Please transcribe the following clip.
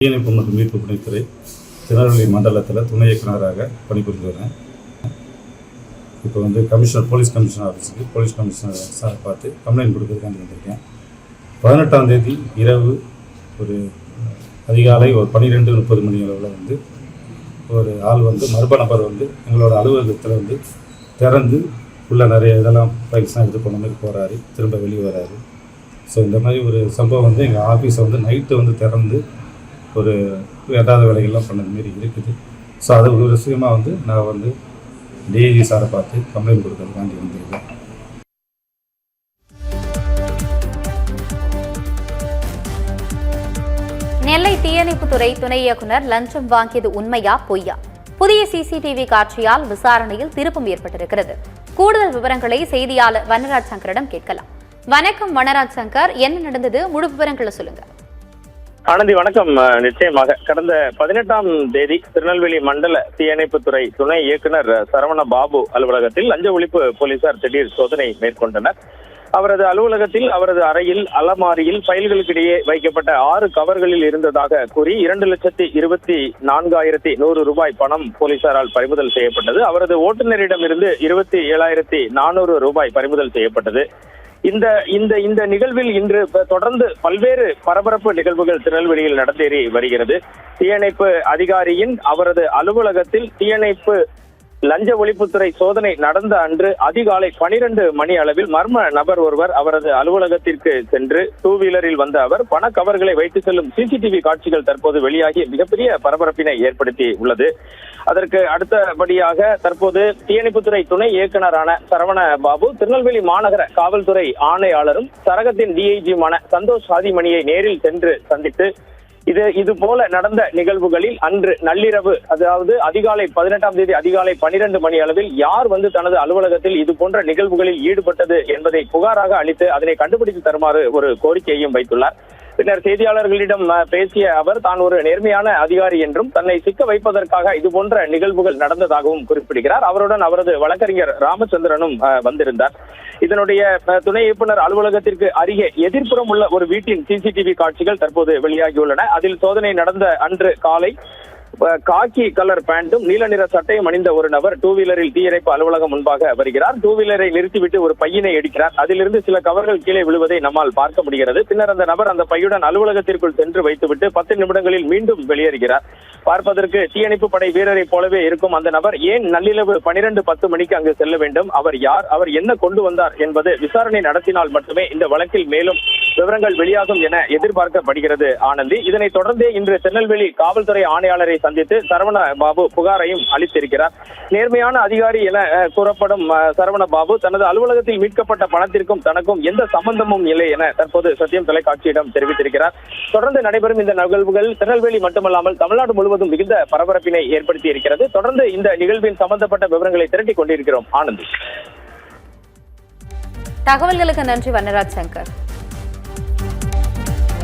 தீயணைப்பு மற்றும் மீட்பு பணித்துறை திருநெல்வேலி மண்டலத்தில் துணை இயக்குநராக பணிபுரிந்து வரேன். இப்போ கமிஷனர் போலீஸ் கமிஷனர் ஆஃபீஸுக்கு போலீஸ் கமிஷனர் சார் பார்த்து கம்ப்ளைண்ட் கொடுக்கறதுக்காண்டி வந்திருக்கேன். 18ஆம் தேதி இரவு ஒரு அதிகாலை ஒரு 12:30 மணி அளவில் ஒரு ஆள் மர்ம நபர் எங்களோட அலுவலகத்தில் திறந்து உள்ள நிறைய இதெல்லாம் ஃபைல்ஸ்லாம் எடுத்து போன மாதிரி போகிறாரு, திரும்ப வெளியே வராரு. ஸோ இந்த மாதிரி ஒரு சம்பவம் எங்கள் ஆஃபீஸை நைட்டு திறந்து ஒரு எதாவது வேலைகள்லாம் பண்ணது மாரி இருக்குது. ஸோ அது ஒரு விஷயமாக நான் டிஐஜி சாரை பார்த்து கம்ப்ளைண்ட் கொடுக்கறதுக்காண்டி வந்திருக்கேன். நெல்லை தீயணைப்புத்துறை துணை இயக்குனர் லஞ்சம் வாங்கியது உண்மையா பொய்யா? புதிய சிசிடிவி காட்சியால் விசாரணையில் திருப்பம் ஏற்பட்டிருக்கிறது. கூடுதல் விவரங்களை செய்தியாளர் வனராஜ் சங்கரிடம் கேட்கலாம். வணக்கம் வனராஜ் சங்கர், என்ன நடந்தது? முழு விவரங்களை சொல்லுங்க. ஆனந்தி வணக்கம். நிச்சயமாக கடந்த 18ஆம் தேதி திருநெல்வேலி மண்டல தீயணைப்புத்துறை துணை இயக்குனர் சரவண பாபு அலுவலகத்தில் லஞ்ச ஒழிப்பு போலீசார் திடீர் சோதனை மேற்கொண்டனர். அவரது அலுவலகத்தில் அவரது அறையில் அலமாரியில் ஃபைல்களுக்கிடையே வைக்கப்பட்ட 6 கவர்களில் இருந்ததாக கூறி 2,24,100 ரூபாய் பணம் போலீசாரால் பறிமுதல் செய்யப்பட்டது. அவரது ஓட்டுநரிடமிருந்து 27,400 ரூபாய் பறிமுதல் செய்யப்பட்டது. இந்த நிகழ்வில் இன்று தொடர்ந்து பல்வேறு பரபரப்பு நிகழ்வுகள் திருநெல்வேலியில் நடந்தேறி வருகிறது. தீயணைப்பு அதிகாரியின் அவரது அலுவலகத்தில் தீயணைப்பு லஞ்ச ஒழிப்புத்துறை சோதனை நடந்த அன்று அதிகாலை 12 மணி அளவில் மர்ம நபர் ஒருவர் அவரது அலுவலகத்திற்கு சென்று 2 வீலரில் வந்த அவர் பண கவர்களை வைத்து செல்லும் சிசிடிவி காட்சிகள் தற்போது வெளியாகி மிகப்பெரிய பரபரப்பினை ஏற்படுத்தி உள்ளது. அதற்கு அடுத்தபடியாக தற்போது தீயணைப்புத்துறை துணை இயக்குநரான சரவண பாபு திருநெல்வேலி மாநகர காவல்துறை ஆணையாளரும் சரகத்தின் டிஐஜியுமான சந்தோஷ் ஆதிமணியை நேரில் சென்று சந்தித்து இது போல நடந்த நிகழ்வுகளில் அன்று நள்ளிரவு, அதாவது அதிகாலை 18ஆம் தேதி அதிகாலை 12 மணி அளவில் யார் தனது அலுவலகத்தில் இது போன்ற நிகழ்வுகளில் ஈடுபட்டது என்பதை புகாராக அளித்து அதனை கண்டுபிடித்து தருமாறு ஒரு கோரிக்கையையும் வைத்துள்ளார். பின்னர் செய்தியாளர்களிடம் பேசிய அவர் தான் ஒரு நேர்மையான அதிகாரி என்றும் தன்னை சிக்க வைப்பதற்காக இது போன்ற நிகழ்வுகள் நடந்ததாகவும் குறிப்பிடுகிறார். அவருடன் அவரது வழக்கறிஞர் ராமச்சந்திரனும் வந்திருந்தார். இதனுடைய துணை இயக்குனர் அலுவலகத்திற்கு அருகே எதிர்ப்புறம் உள்ள ஒரு வீட்டின் சிசிடிவி காட்சிகள் தற்போது வெளியாகியுள்ளன. அதில் சோதனை நடந்த அன்று காலை காக்கி கலர் பேண்டும் நீல நிற சட்டையும் அணிந்த ஒரு நபர் 2 வீலரில் தீயணைப்பு அலுவலகம் முன்பாக வருகிறார். 2 வீலரை நிறுத்திவிட்டு ஒரு பையினை எடுக்கிறார். அதிலிருந்து சில கவர்கள் கீழே விழுவதை நம்மால் பார்க்க முடிகிறது. பின்னர் அந்த நபர் அந்த பையுடன் அலுவலகத்திற்குள் சென்று வைத்துவிட்டு 10 நிமிடங்களில் மீண்டும் வெளியேறுகிறார். பார்ப்பதற்கு தீயணைப்பு படை வீரரை போலவே இருக்கும் அந்த நபர் ஏன் நள்ளிரவு 12:10 மணிக்கு அங்கு செல்ல வேண்டும்? அவர் யார்? அவர் என்ன கொண்டு வந்தார் என்பது விசாரணை நடத்தினால் மட்டுமே இந்த வழக்கில் மேலும் விவரங்கள் வெளியாகும் என எதிர்பார்க்கப்படுகிறது. ஆனந்தி, இதனைத் தொடர்ந்தே இன்று திருநெல்வேலி காவல்துறை ஆணையாளரை சந்தித்து சரவண பாபு புகாரையும் அளித்திருக்கிறார். நேர்மையான அதிகாரி என கூறப்படும் சரவண பாபு தனது அலுவலகத்தில் மீட்கப்பட்ட பணத்திற்கும் தனக்கும் எந்த சம்பந்தமும் இல்லை என தற்போது சத்தியம் தொலைக்காட்சியிடம் தெரிவித்திருக்கிறார். தொடர்ந்து நடைபெறும் இந்த நிகழ்வுகள் திருநெல்வேலி மட்டுமல்லாமல் தமிழ்நாடு முழுவதும் மிகுந்த பரபரப்பினை ஏற்படுத்தி இருக்கிறது. தொடர்ந்து இந்த நிகழ்வின் சம்பந்தப்பட்ட விவரங்களை திரட்டிக் கொண்டிருக்கிறோம். ஆனந்தி, தகவல்களுக்கு நன்றி வனராஜ் சங்கர்.